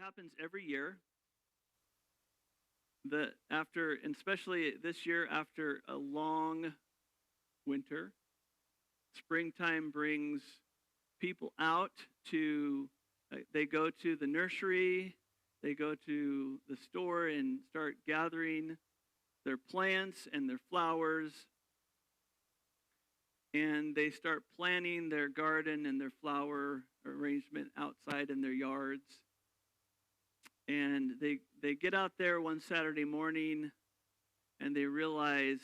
happens every year. And especially this year, after a long winter, springtime brings people out to. They go to the nursery, they go to the store and start gathering their plants and their flowers, and they start planting their garden and their flower arrangement outside in their yards. And they get out there one Saturday morning and they realize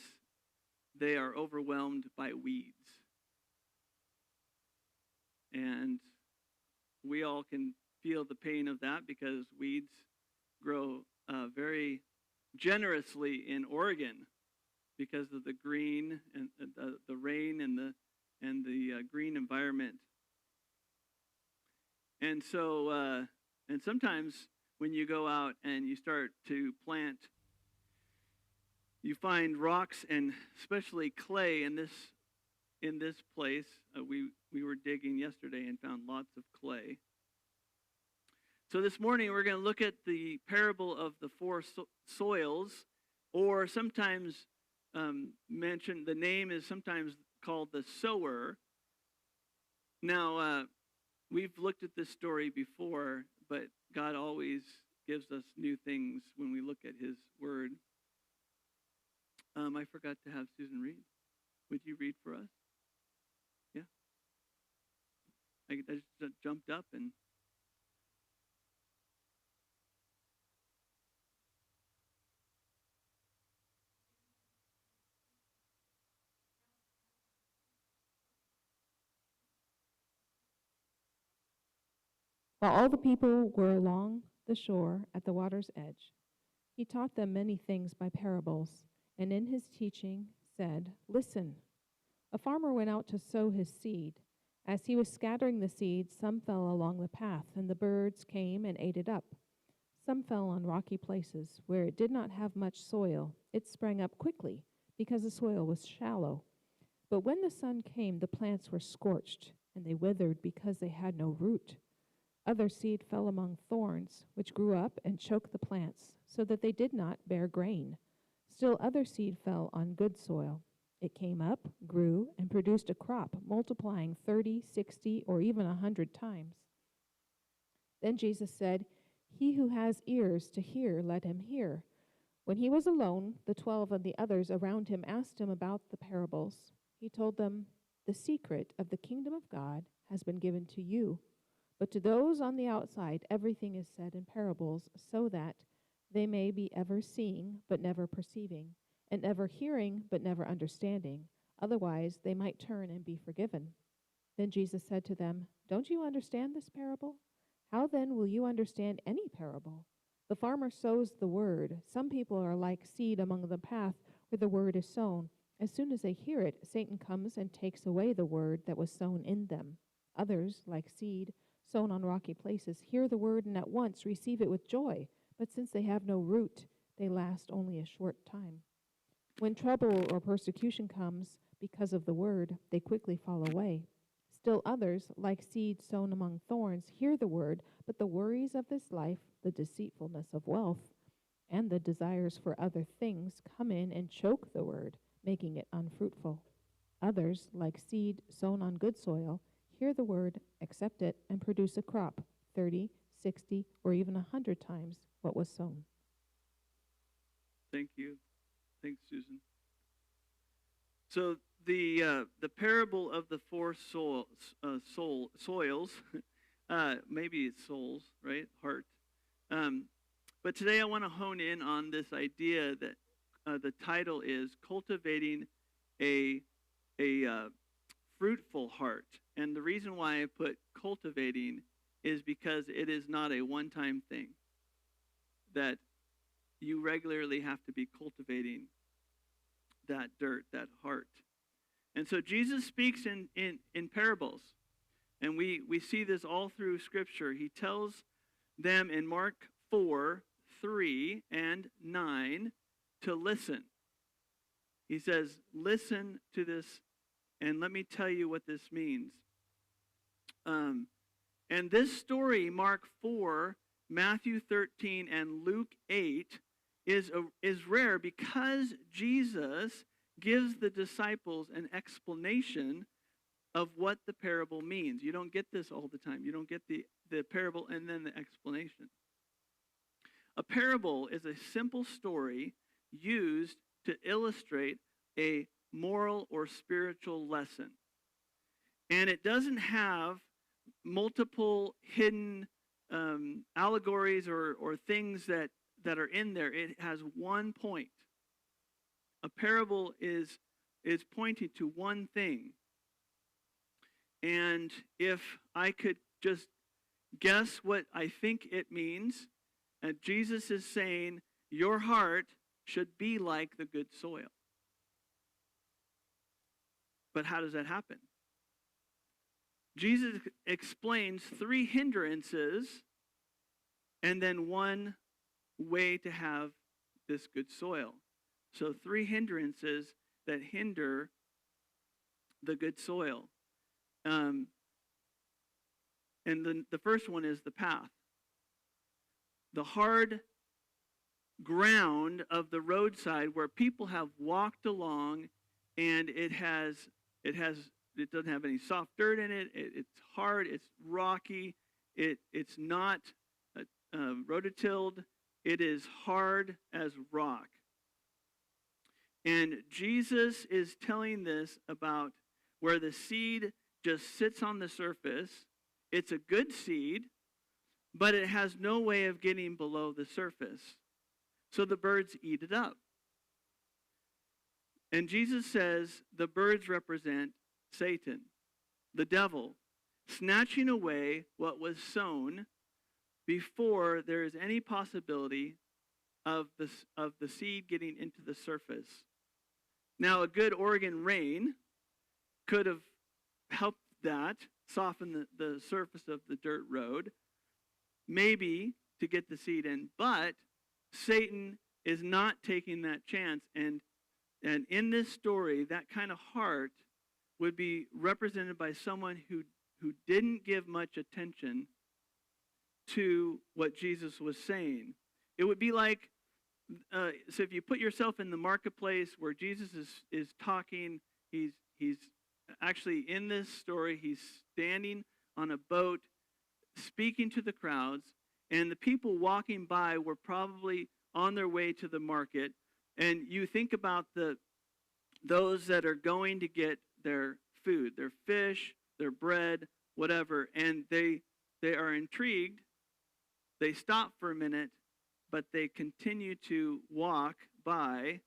they are overwhelmed by weeds. And we all can feel the pain of that because weeds grow very generously in Oregon because of the green and the rain and the green environment. And so and sometimes when you go out and you start to plant, you find rocks and especially clay in this place. We were digging yesterday and found lots of clay. So this morning we're going to look at the parable of the four soils, or sometimes mentioned, the name is sometimes called the sower. Now, we've looked at this story before, but God always gives us new things when we look at his word. I forgot to have Susan read. Would you read for us? Yeah. I just jumped up and... While all the people were along the shore at the water's edge, he taught them many things by parables, and in his teaching said, "Listen, a farmer went out to sow his seed. As he was scattering the seed, some fell along the path, and the birds came and ate it up. Some fell on rocky places, where it did not have much soil. It sprang up quickly, because the soil was shallow. But when the sun came, the plants were scorched, and they withered because they had no root. Other seed fell among thorns, which grew up and choked the plants, so that they did not bear grain. Still other seed fell on good soil. It came up, grew, and produced a crop, multiplying 30, 60, or even 100 times." Then Jesus said, "He who has ears to hear, let him hear." When he was alone, the 12 and the others around him asked him about the parables. He told them, "The secret of the kingdom of God has been given to you. But to those on the outside, everything is said in parables, so that they may be ever seeing, but never perceiving, and ever hearing, but never understanding. Otherwise, they might turn and be forgiven." Then Jesus said to them, "Don't you understand this parable? How then will you understand any parable? The farmer sows the word. Some people are like seed among the path where the word is sown. As soon as they hear it, Satan comes and takes away the word that was sown in them. Others, like seed sown on rocky places, hear the word and at once receive it with joy. But since they have no root, they last only a short time. When trouble or persecution comes because of the word, they quickly fall away. Still others, like seed sown among thorns, hear the word, but the worries of this life, the deceitfulness of wealth, and the desires for other things come in and choke the word, making it unfruitful. Others, like seed sown on good soil, hear the word, accept it, and produce a crop, 30, 60, or even 100 times what was sown." Thank you. Thanks, Susan. So the parable of the four soils, maybe it's souls, right? Heart. But today I want to hone in on this idea that the title is Cultivating a Fruitful Heart. And the reason why I put cultivating is because it is not a one-time thing, that you regularly have to be cultivating that dirt, that heart. And so Jesus speaks in parables, and we see this all through Scripture. He tells them in Mark 4, 3, and 9 to listen. He says, "Listen to this, and let me tell you what this means." And this story, Mark 4, Matthew 13 and Luke 8 is rare because Jesus gives the disciples an explanation of what the parable means. You don't get this all the time. You don't get the parable and then the explanation. A parable is a simple story used to illustrate a moral or spiritual lesson. And it doesn't have multiple hidden allegories or things that are in there. It has one point. A parable is pointing to one thing. And if I could just guess what I think it means, Jesus is saying, your heart should be like the good soil. But how does that happen? Jesus explains 3 hindrances and then one way to have this good soil. So 3 hindrances that hinder the good soil. And the first one is the path. The hard ground of the roadside where people have walked along, and it doesn't have any soft dirt in it. It's hard. It's rocky. It's not rototilled. It is hard as rock. And Jesus is telling this about where the seed just sits on the surface. It's a good seed, but it has no way of getting below the surface. So the birds eat it up. And Jesus says the birds represent Satan, the devil, snatching away what was sown before there is any possibility of the seed getting into the surface. Now, a good Oregon rain could have helped that, soften the surface of the dirt road, maybe to get the seed in. But Satan is not taking that chance. And in this story, that kind of heart would be represented by someone who didn't give much attention to what Jesus was saying. It would be like, so if you put yourself in the marketplace where Jesus is talking, he's actually in this story, he's standing on a boat speaking to the crowds, and the people walking by were probably on their way to the market. And you think about those that are going to get their food, their fish, their bread, whatever, and they are intrigued. They stop for a minute, but they continue to walk by,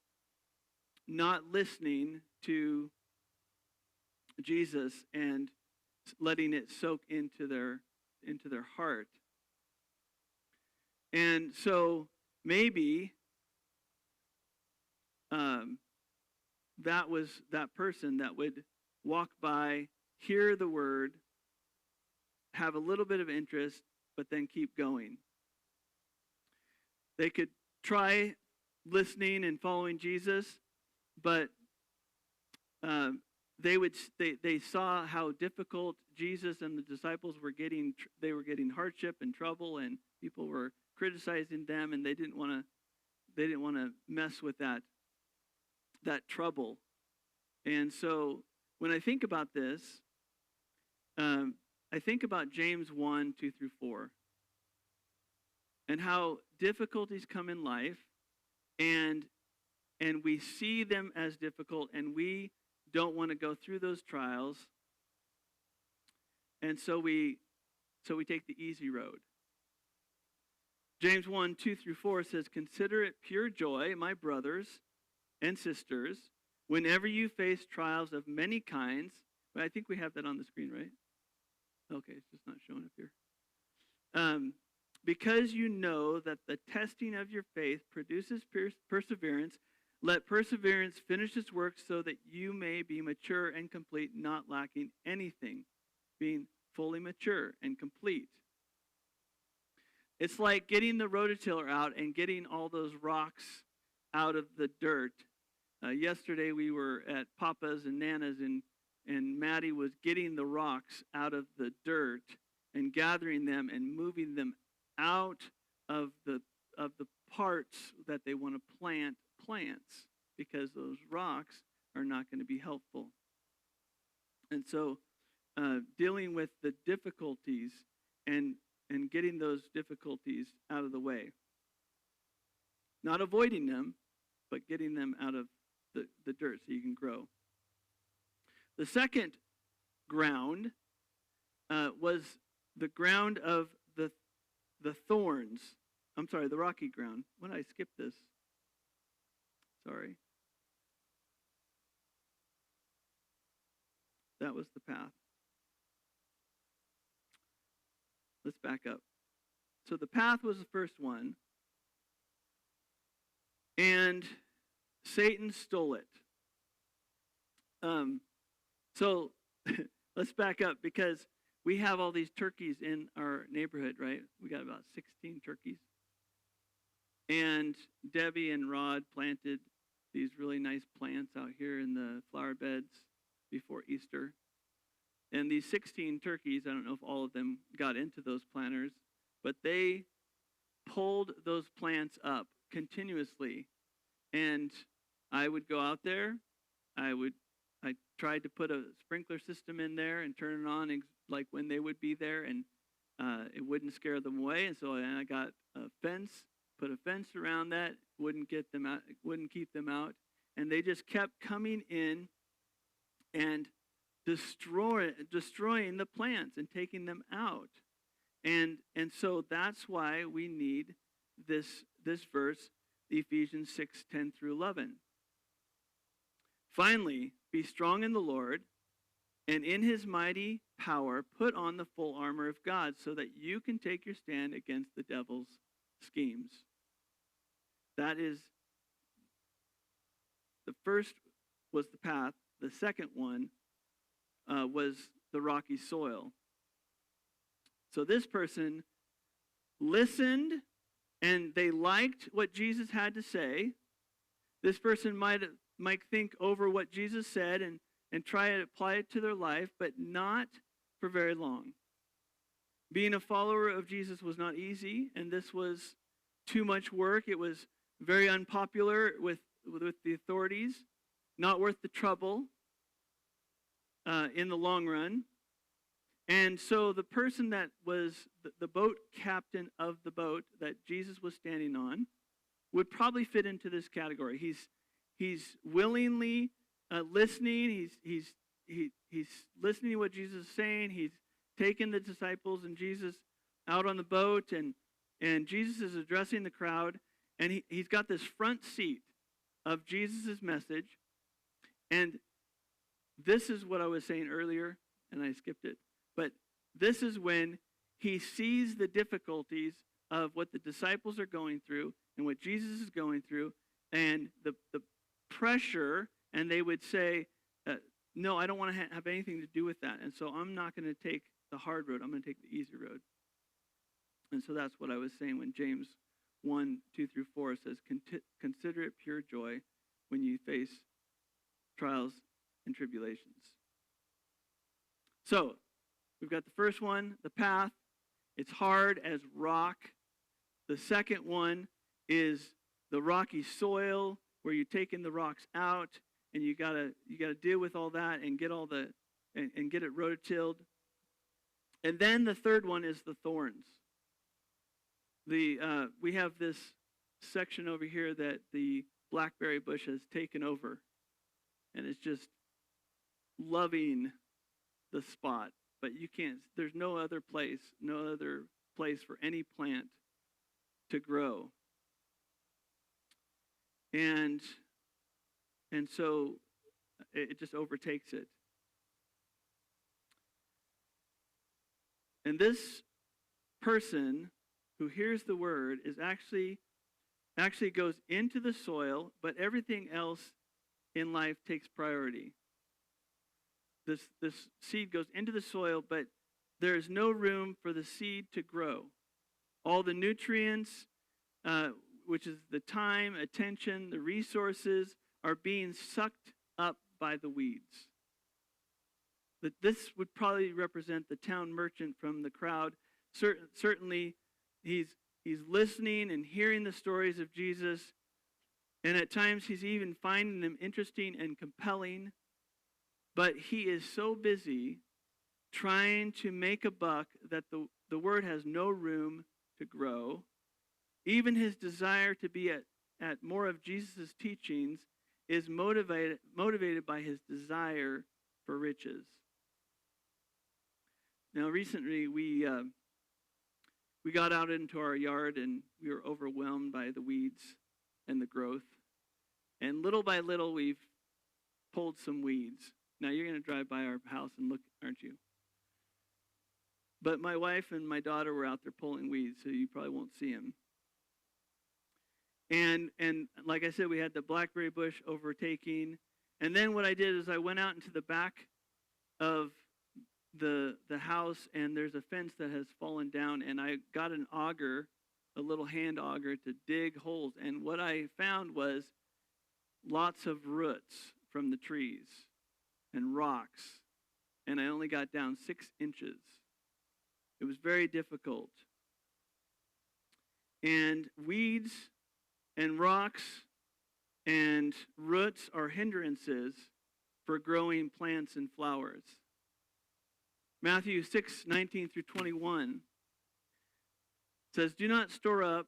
not listening to Jesus and letting it soak into their heart. And so maybe that was that person that would walk by, hear the word, have a little bit of interest, but then keep going. They could try listening and following Jesus, but they saw how difficult Jesus and the disciples were getting. They were getting hardship and trouble, and people were criticizing them, and they didn't want to mess with that trouble. And so when I think about this, I think about James 1, 2 through 4, and how difficulties come in life, and we see them as difficult, and we don't want to go through those trials, and so we take the easy road. James 1, 2 through 4 says, "Consider it pure joy, my brothers and sisters, whenever you face trials of many kinds." But I think we have that on the screen, right? Okay, it's just not showing up here. "Because you know that the testing of your faith produces perseverance. Let perseverance finish its work so that you may be mature and complete, not lacking anything," being fully mature and complete. It's like getting the rototiller out and getting all those rocks out of the dirt. Yesterday we were at Papa's and Nana's, and Maddie was getting the rocks out of the dirt and gathering them and moving them out of the parts that they want to plant plants, because those rocks are not going to be helpful. And so dealing with the difficulties and getting those difficulties out of the way. Not avoiding them, but getting them out of the dirt so you can grow. The second ground was the ground of the thorns. I'm sorry, the rocky ground. When did I skip this? Sorry. That was the path. Let's back up. So the path was the first one, and Satan stole it. So let's back up, because we have all these turkeys in our neighborhood, right? We got about 16 turkeys. And Debbie and Rod planted these really nice plants out here in the flower beds before Easter. And these 16 turkeys, I don't know if all of them got into those planters, but they pulled those plants up continuously. And I would go out there. I tried to put a sprinkler system in there and turn it on like when they would be there, and it wouldn't scare them away. And so I got a fence, put a fence around that, wouldn't get them out, wouldn't keep them out. And they just kept coming in and destroying the plants and taking them out. And so that's why we need this verse, Ephesians 6:10 through 11. Finally, be strong in the Lord, and in his mighty power put on the full armor of God, so that you can take your stand against the devil's schemes. That is, the first was the path. The second one was the rocky soil. So this person listened, and they liked what Jesus had to say. This person might think over what Jesus said and try to apply it to their life, but not for very long. Being a follower of Jesus was not easy, and this was too much work. It was very unpopular with the authorities, not worth the trouble in the long run. And so the person that was the boat captain of the boat that Jesus was standing on would probably fit into this category. He's willingly listening. He's listening to what Jesus is saying. He's taken the disciples and Jesus out on the boat, and Jesus is addressing the crowd, and he's got this front seat of Jesus' message. And this is what I was saying earlier, and I skipped it. But this is when he sees the difficulties of what the disciples are going through and what Jesus is going through, and the pressure, and they would say, no, I don't want to have anything to do with that. And so I'm not going to take the hard road. I'm going to take the easy road. And so that's what I was saying when James 1:2-4 says, consider it pure joy when you face trials and tribulations. So we've got the first one, the path. It's hard as rock. The second one is the rocky soil, where you're taking the rocks out, and you gotta deal with all that and get and get it rototilled. And then the third one is the thorns. We have this section over here that the blackberry bush has taken over, and it's just loving the spot. But you can't. There's no other place for any plant to grow. And so it just overtakes it. And this person who hears the word is actually goes into the soil, but everything else in life takes priority. This seed goes into the soil, but there is no room for the seed to grow. All the nutrients, which is the time, attention, the resources, are being sucked up by the weeds. That this would probably represent the town merchant from the crowd. Certainly, he's He's listening and hearing the stories of Jesus. And at times he's even finding them interesting and compelling. But he is so busy trying to make a buck that the word has no room to grow. Even his desire to be at more of Jesus' teachings is motivated by his desire for riches. Now, recently we got out into our yard and we were overwhelmed by the weeds and the growth. And little by little, we've pulled some weeds. Now, you're going to drive by our house and look, aren't you? But my wife and my daughter were out there pulling weeds, so you probably won't see them. And like I said, we had the blackberry bush overtaking. And then what I did is I went out into the back of the house, and there's a fence that has fallen down, and I got an auger, a little hand auger, to dig holes. And what I found was lots of roots from the trees and rocks, and I only got down 6 inches. It was very difficult. And weeds and rocks and roots are hindrances for growing plants and flowers. Matthew 6:19 through 21 says, "Do not store up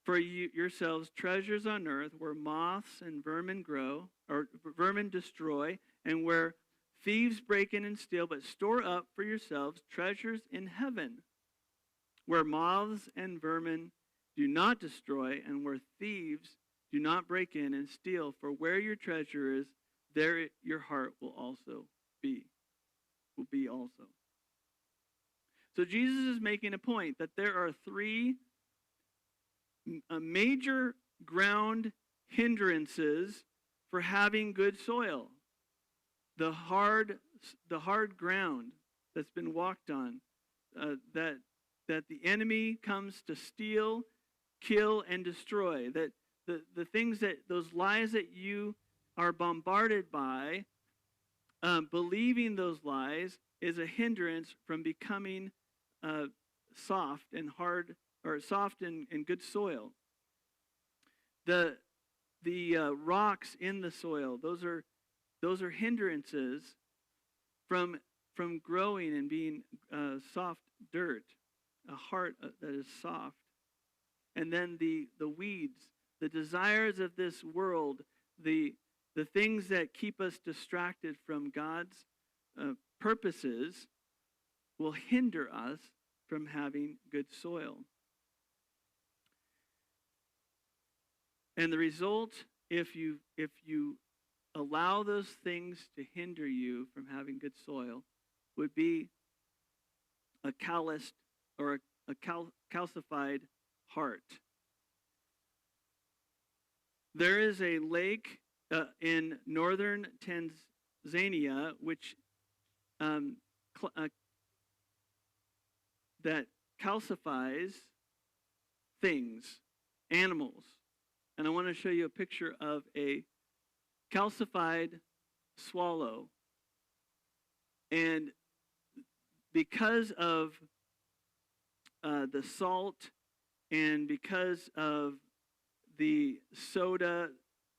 for yourselves treasures on earth where moths and vermin grow, or vermin destroy, and where thieves break in and steal, but store up for yourselves treasures in heaven, where moths and vermin do not destroy, and where thieves do not break in and steal. For where your treasure is, there your heart will also be." Also. So Jesus is making a point that there are 3 major ground hindrances for having good soil. The hard ground that's been walked on, that the enemy comes to steal, kill, and destroy. That the things those lies that you are bombarded by, believing those lies is a hindrance from becoming soft and hard, or soft and good soil. The rocks in the soil, those are hindrances from growing and being soft dirt, a heart that is soft. And then the weeds, the desires of this world, the things that keep us distracted from God's purposes will hinder us from having good soil. And the result, if you allow those things to hinder you from having good soil, would be a calloused or a calcified heart. There is a lake in northern Tanzania which that calcifies things, animals. And I want to show you a picture of a calcified swallow. And because of the salt and because of the soda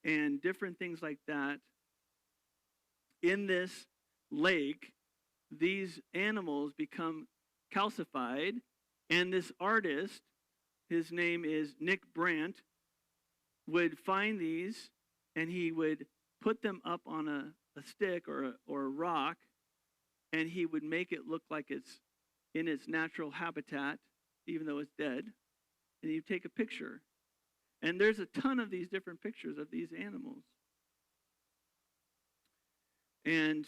and different things like that, in this lake, these animals become calcified. And this artist, his name is Nick Brandt, would find these and he would put them up on a stick or a rock, and he would make it look like it's in its natural habitat, even though it's dead. And he'd take a picture. And there's a ton of these different pictures of these animals. And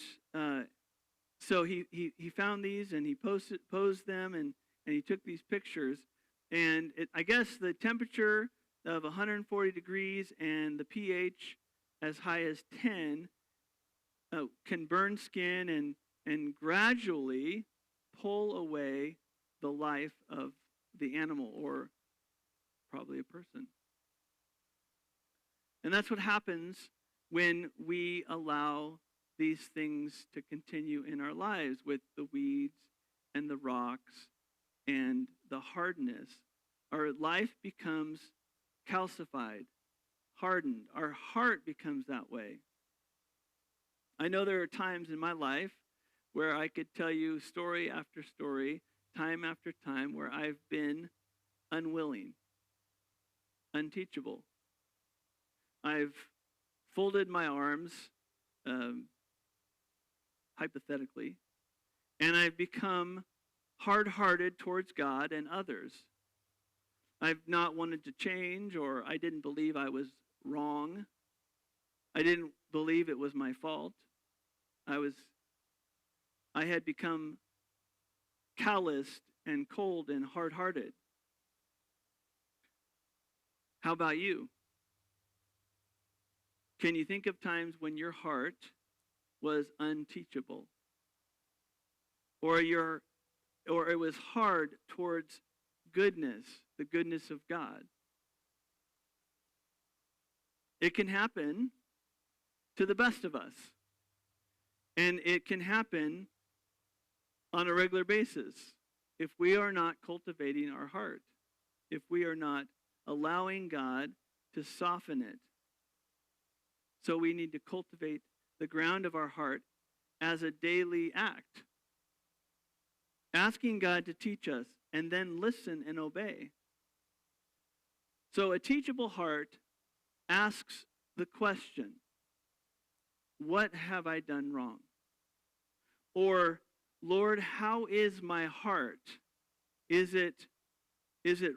so he found these and he posed them and he took these pictures. And I guess the temperature of 140 degrees and the pH as high as 10 can burn skin and gradually pull away the life of the animal, or probably a person. And that's what happens when we allow these things to continue in our lives, with the weeds and the rocks and the hardness Our life becomes calcified, hardened. Our heart becomes that way. I know there are times in my life where I could tell you story after story, time after time, where I've been unwilling, unteachable. I've folded my arms, um, hypothetically, and I've become hard-hearted towards God and others. I've not wanted to change, or I didn't believe I was wrong. I didn't believe it was my fault. I had become calloused and cold and hard-hearted. How about you? Can you think of times when your heart was unteachable? Or it was hard towards goodness, the goodness of God? It can happen to the best of us. And it can happen on a regular basis if we are not cultivating our heart, if we are not allowing God to soften it. So we need to cultivate the ground of our heart as a daily act, asking God to teach us and then listen and obey. So a teachable heart asks the question, what have I done wrong? Or, Lord, how is my heart? Is it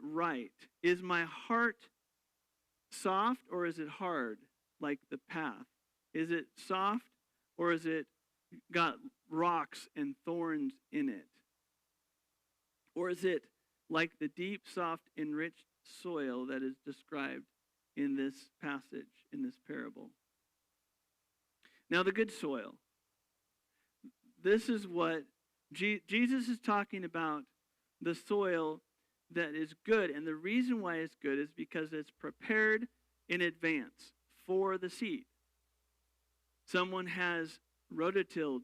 right? Is my heart soft or is it hard, like the path? Is it soft or is it got rocks and thorns in it? Or is it like the deep, soft, enriched soil that is described in this passage, in this parable? Now, the good soil. This is what Jesus is talking about, the soil that is good. And the reason why it's good is because it's prepared in advance for the seed. Someone has rototilled.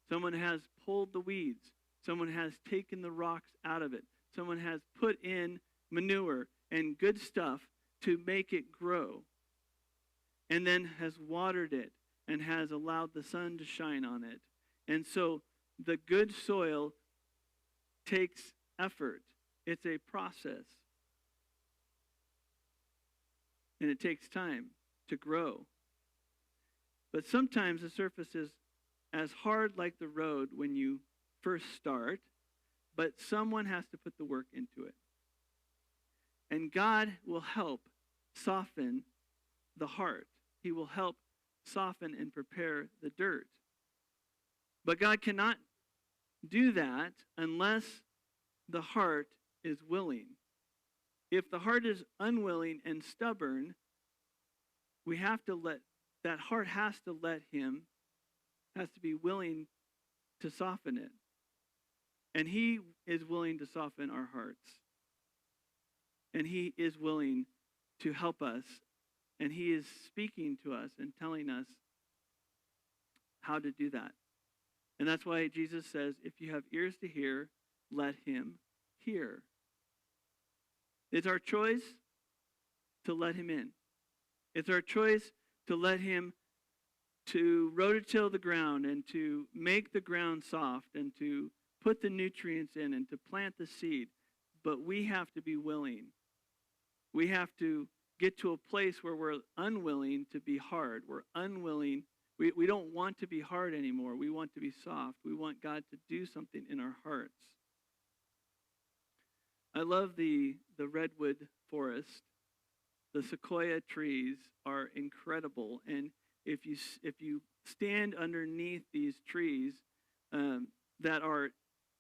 Someone has pulled the weeds. Someone has taken the rocks out of it. Someone has put in manure and good stuff to make it grow. And then has watered it and has allowed the sun to shine on it. And so the good soil takes effort. It's a process. And it takes time to grow. But sometimes the surface is as hard like the road when you first start, but someone has to put the work into it. And God will help soften the heart. He will help soften and prepare the dirt. But God cannot do that unless the heart is willing. If the heart is unwilling and stubborn, that heart has to be willing to soften it. And He is willing to soften our hearts. And He is willing to help us. And He is speaking to us and telling us how to do that. And that's why Jesus says, if you have ears to hear, let him hear. It's our choice to let Him in. It's our choice to let Him to rototill the ground and to make the ground soft and to put the nutrients in and to plant the seed. But we have to be willing. We have to get to a place where we're unwilling to be hard. We're unwilling. We don't want to be hard anymore. We want to be soft. We want God to do something in our hearts. I love the redwood forest. The sequoia trees are incredible. And if you stand underneath these trees that are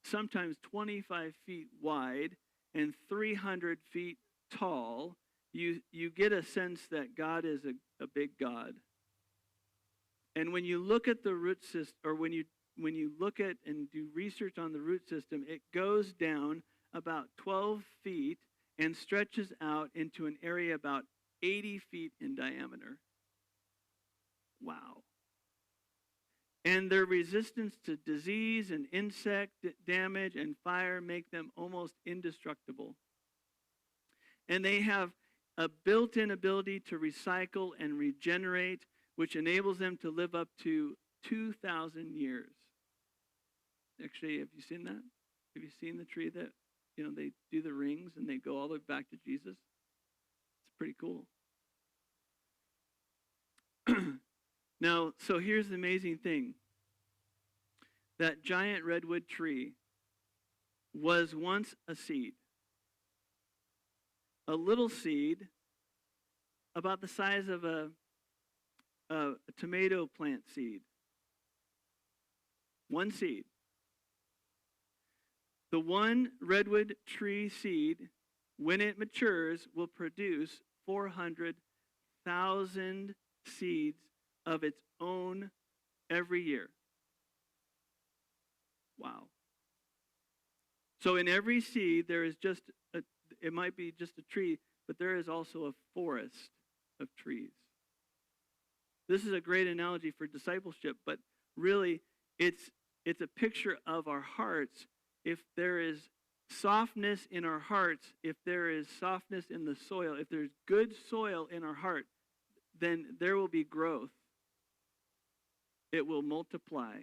sometimes 25 feet wide and 300 feet tall, you get a sense that God is a big God. And when you look at the root system, or when you look at and do research on the root system, it goes down about 12 feet and stretches out into an area about 80 feet in diameter. Wow. And their resistance to disease and insect damage and fire make them almost indestructible. And they have a built-in ability to recycle and regenerate, which enables them to live up to 2,000 years. Actually, have you seen that? Have you seen the tree that, they do the rings and they go all the way back to Jesus? It's pretty cool. Now, so here's the amazing thing. That giant redwood tree was once a seed. A little seed about the size of a tomato plant seed. One seed. The one redwood tree seed, when it matures, will produce 400,000 seeds of its own every year. Wow. So in every seed, there is it might be just a tree, but there is also a forest of trees. This is a great analogy for discipleship, but really it's a picture of our hearts. If there is softness in our hearts, if there is softness in the soil, if there's good soil in our heart, then there will be growth. It will multiply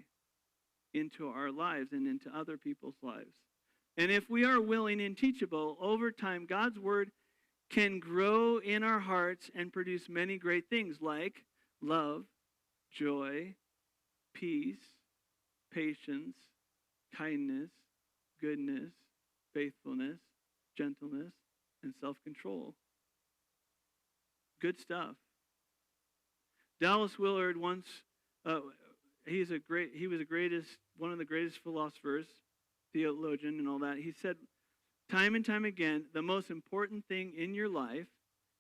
into our lives and into other people's lives. And if we are willing and teachable, over time, God's word can grow in our hearts and produce many great things like love, joy, peace, patience, kindness, goodness, faithfulness, gentleness, and self-control. Good stuff. Dallas Willard once, he was one of the greatest philosophers, theologian, and all that. He said, time and time again, the most important thing in your life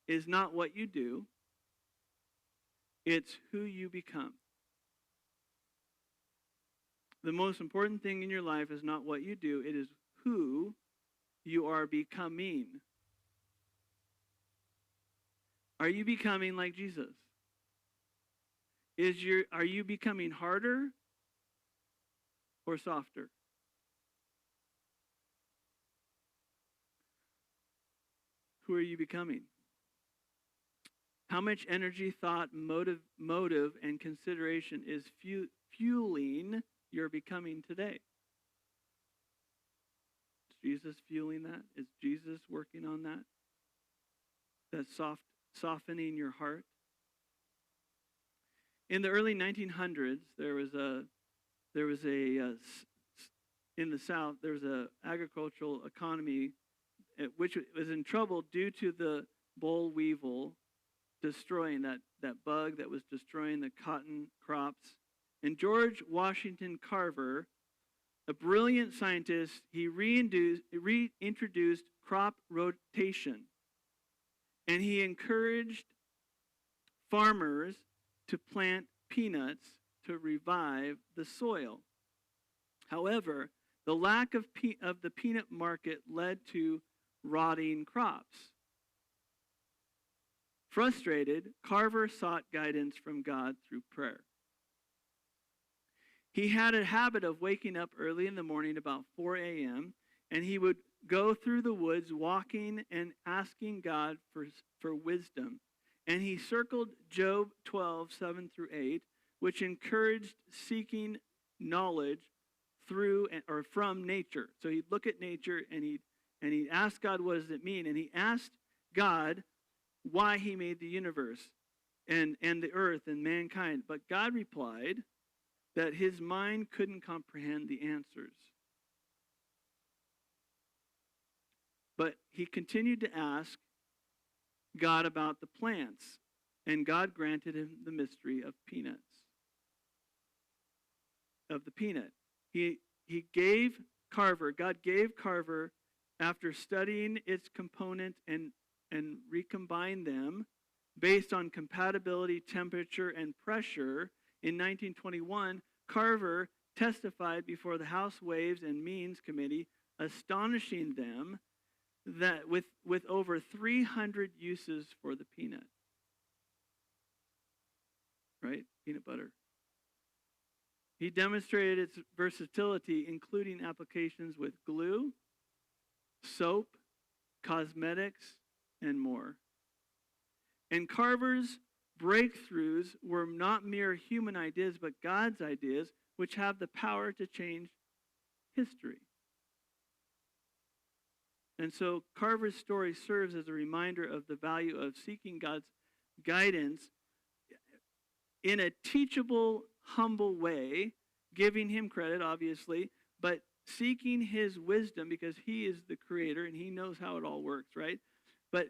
is not what you do, it's who you become. The most important thing in your life is not what you do, it is who you are becoming. Are you becoming like Jesus? Are you becoming harder or softer? Who are you becoming? How much energy, thought, motive, and consideration is fueling your becoming today? Is Jesus fueling that? Is Jesus working on that? That's softening your heart? In the early 1900s, in the South, there was an agricultural economy which was in trouble due to the boll weevil destroying that bug that was destroying the cotton crops. And George Washington Carver, a brilliant scientist, he reintroduced crop rotation. And he encouraged farmers to plant peanuts to revive the soil. However, the lack of the peanut market led to rotting crops. Frustrated, Carver sought guidance from God through prayer. He had a habit of waking up early in the morning about 4 a.m., and he would go through the woods walking and asking God for wisdom. And he circled Job 12:7-8, which encouraged seeking knowledge through or from nature. So he'd look at nature and he'd ask God, what does it mean? And he asked God why he made the universe and the earth and mankind. But God replied that his mind couldn't comprehend the answers. But he continued to ask God about the plants, and God granted him the mystery of peanuts, of the peanut. God gave Carver, after studying its components and recombined them based on compatibility, temperature, and pressure, in 1921, Carver testified before the House Ways and Means Committee, astonishing them that with over 300 uses for the peanut. Right? Peanut butter. He demonstrated its versatility, including applications with glue, soap, cosmetics, and more. And Carver's breakthroughs were not mere human ideas, but God's ideas, which have the power to change history. And so Carver's story serves as a reminder of the value of seeking God's guidance in a teachable, humble way, giving him credit, obviously, but seeking his wisdom because he is the creator and he knows how it all works, right? But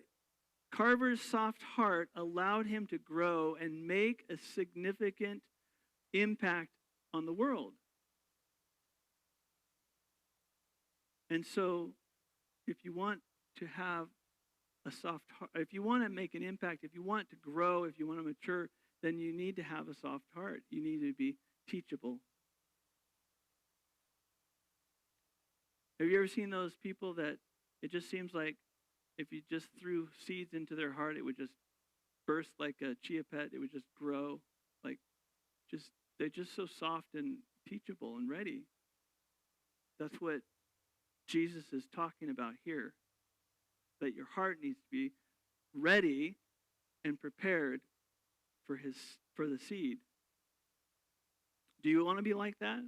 Carver's soft heart allowed him to grow and make a significant impact on the world. And so, if you want to have a soft heart, if you want to make an impact, if you want to grow, if you want to mature, then you need to have a soft heart. You need to be teachable. Have you ever seen those people that it just seems like if you just threw seeds into their heart, it would just burst like a chia pet. It would just grow, like they're just so soft and teachable and ready. That's what Jesus is talking about here. That your heart needs to be ready and prepared for the seed. Do you want to be like that?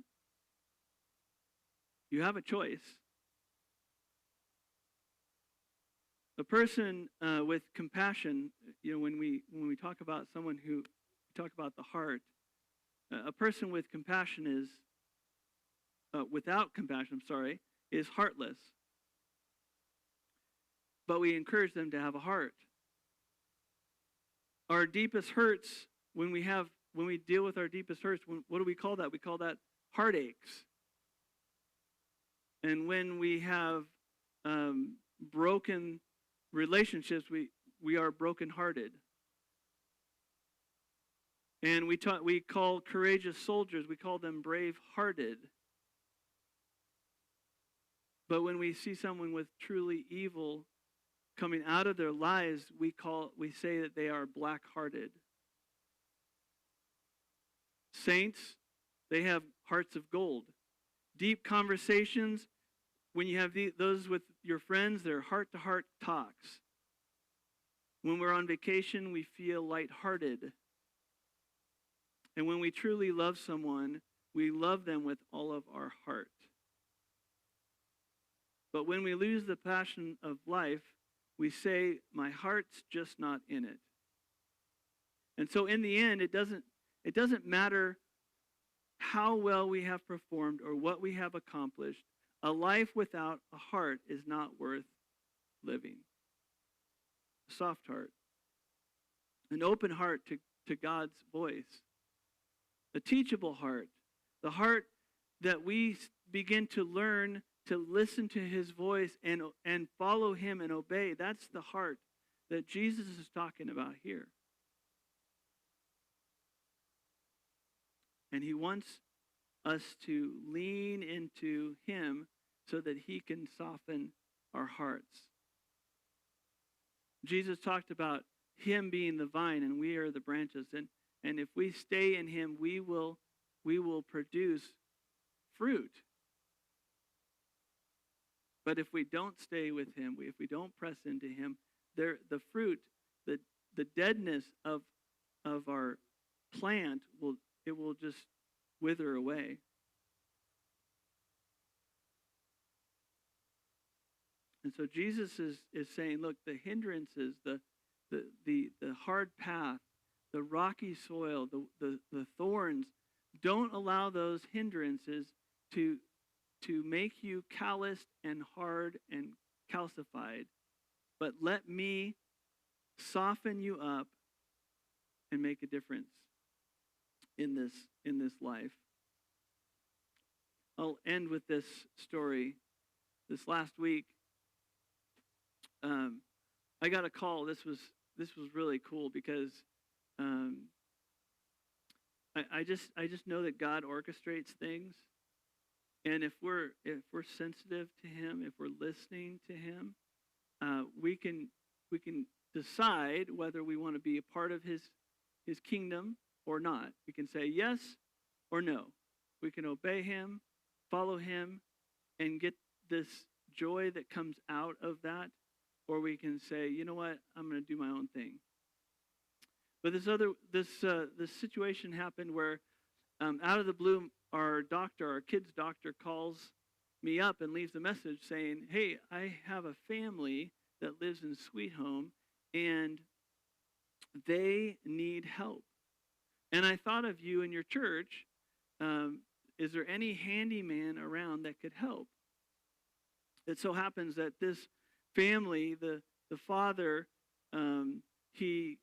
You have a choice. A person with compassion, when we talk about someone who talk about the heart, a person with compassion is without compassion. Is heartless. But we encourage them to have a heart. Our deepest hurts, when we deal with our deepest hurts, what do we call that? We call that heartaches. And when we have broken relationships, we are brokenhearted. And we call courageous soldiers, we call them brave-hearted. But when we see someone with truly evil coming out of their lives, we say that they are black-hearted. Saints, they have hearts of gold. Deep conversations, when you have those with your friends, they're heart-to-heart talks. When we're on vacation, we feel lighthearted. And when we truly love someone, we love them with all of our heart. But when we lose the passion of life, we say, my heart's just not in it. And so in the end, it doesn't matter how well we have performed or what we have accomplished. A life without a heart is not worth living. A soft heart. An open heart to God's voice. A teachable heart. The heart that we begin to learn to listen to his voice and follow him and obey. That's the heart that Jesus is talking about here. And he wants us to lean into him so that he can soften our hearts. Jesus talked about him being the vine and we are the branches. And if we stay in him, we will produce fruit. But if we don't stay with him, if we don't press into him, the fruit, the deadness of our plant will just wither away. And so Jesus is saying, look, the hindrances, the hard path, the rocky soil, the thorns, don't allow those hindrances to make you calloused and hard and calcified, but let me soften you up and make a difference in this life. I'll end with this story. This last week, I got a call. This was really cool because I just know that God orchestrates things. And if we're sensitive to him, if we're listening to him, we can decide whether we want to be a part of his kingdom or not. We can say yes or no. We can obey him, follow him, and get this joy that comes out of that. or we can say, you know what, I'm going to do my own thing. But this situation happened where, out of the blue, our kid's doctor, calls me up and leaves a message saying, "Hey, I have a family that lives in Sweet Home, and they need help. And I thought of you in your church. Is there any handyman around that could help?" It so happens that this family, the father, he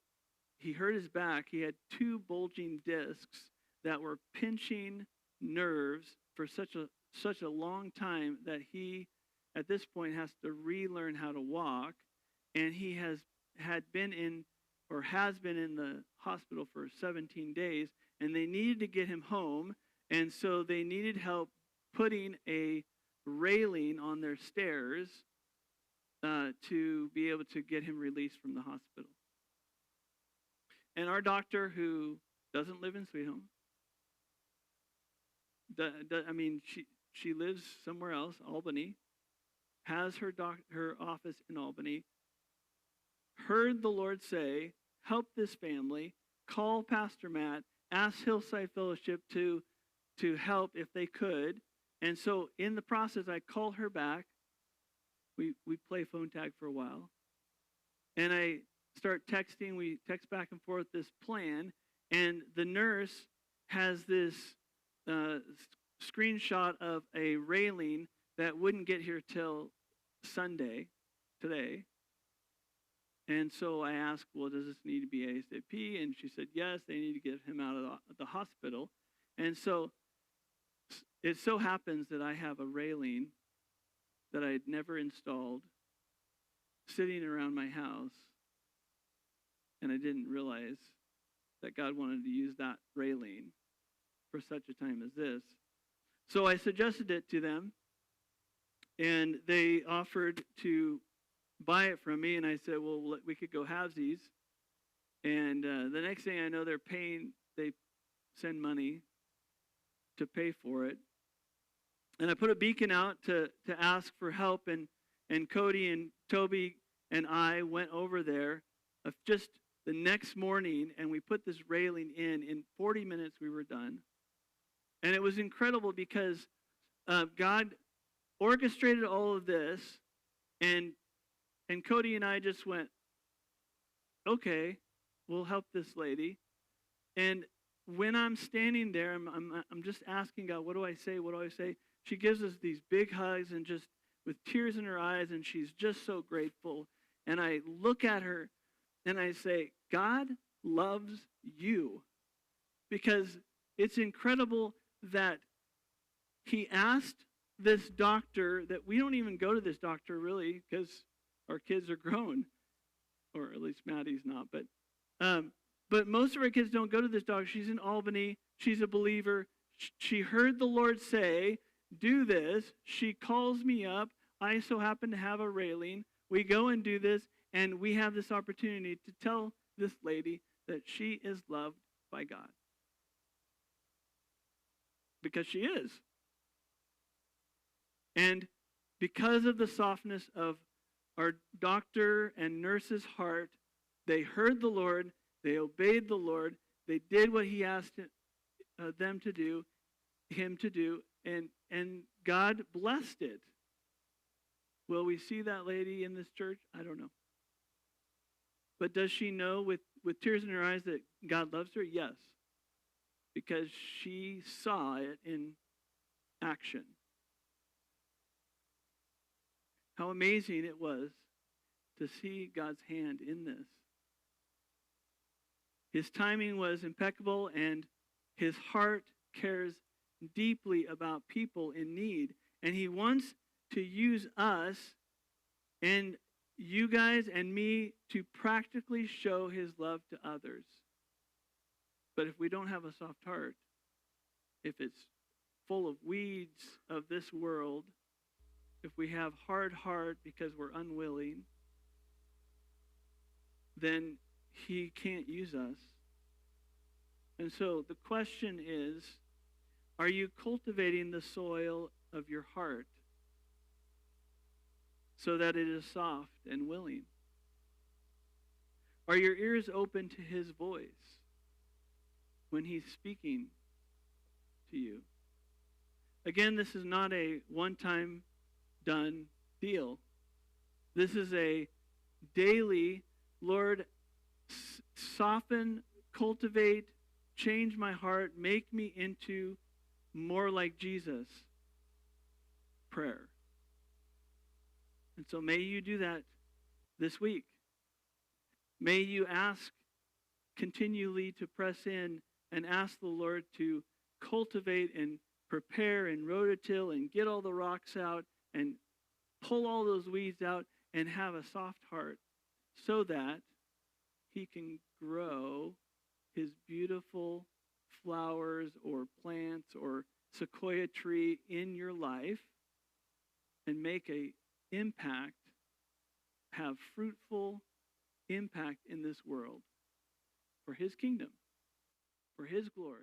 hurt his back. He had 2 bulging discs that were pinching nerves for such a long time that he, at this point, has to relearn how to walk. And he has been in the hospital for 17 days, and they needed to get him home. And so they needed help putting a railing on their stairs to be able to get him released from the hospital. And our doctor, who doesn't live in Sweet Home, she lives somewhere else, Albany, has her office in Albany, heard the Lord say, help this family, call Pastor Matt, ask Hillside Fellowship to help if they could. And so in the process, I call her back. We play phone tag for a while. And I start texting. We text back and forth this plan. And the nurse has this screenshot of a railing that wouldn't get here till Sunday, today. And so I asked, well, does this need to be ASAP? And she said, yes, they need to get him out of the hospital. And so it so happens that I have a railing that I had never installed sitting around my house, and I didn't realize that God wanted to use that railing for such a time as this. So I suggested it to them, and they offered to buy it from me, and I said, well, we could go halvesies. And the next thing I know, they send money to pay for it. And I put a beacon out to ask for help, and Cody and Toby and I went over there just the next morning, and we put this railing in. In 40 minutes, we were done. And it was incredible because God orchestrated all of this, and Cody and I just went, okay, we'll help this lady. And when I'm standing there, I'm just asking God, what do I say? What do I say? She gives us these big hugs and just with tears in her eyes, and she's just so grateful. And I look at her and I say, God loves you. Because it's incredible that he asked this doctor, that we don't even go to this doctor really because our kids are grown, or at least Maddie's not, but most of our kids don't go to this doctor. She's in Albany. She's a believer. She heard the Lord say, do this. She calls me up. I so happen to have a railing. We go and do this, and we have this opportunity to tell this lady that she is loved by God. Because she is. And because of the softness of our doctor and nurse's heart, they heard the Lord, they obeyed the Lord, they did what he asked him to do, and God blessed it. Will we see that lady in this church? I don't know. But does she know with tears in her eyes that God loves her? Yes. Because she saw it in action. How amazing it was to see God's hand in this. His timing was impeccable, and his heart cares deeply about people in need. And he wants to use us and you guys and me to practically show his love to others. But if we don't have a soft heart, if it's full of weeds of this world, if we have hard heart because we're unwilling, then he can't use us. And so the question is, are you cultivating the soil of your heart so that it is soft and willing? Are your ears open to his voice when he's speaking to you? Again, this is not a one-time done deal. This is a daily, Lord, soften, cultivate, change my heart, make me into more like Jesus prayer. And so may you do that this week. May you ask continually to press in and ask the Lord to cultivate and prepare and rototill and get all the rocks out and pull all those weeds out and have a soft heart so that he can grow his beautiful flowers or plants or sequoia tree in your life and make an impact, have fruitful impact in this world for his kingdom, for his glory.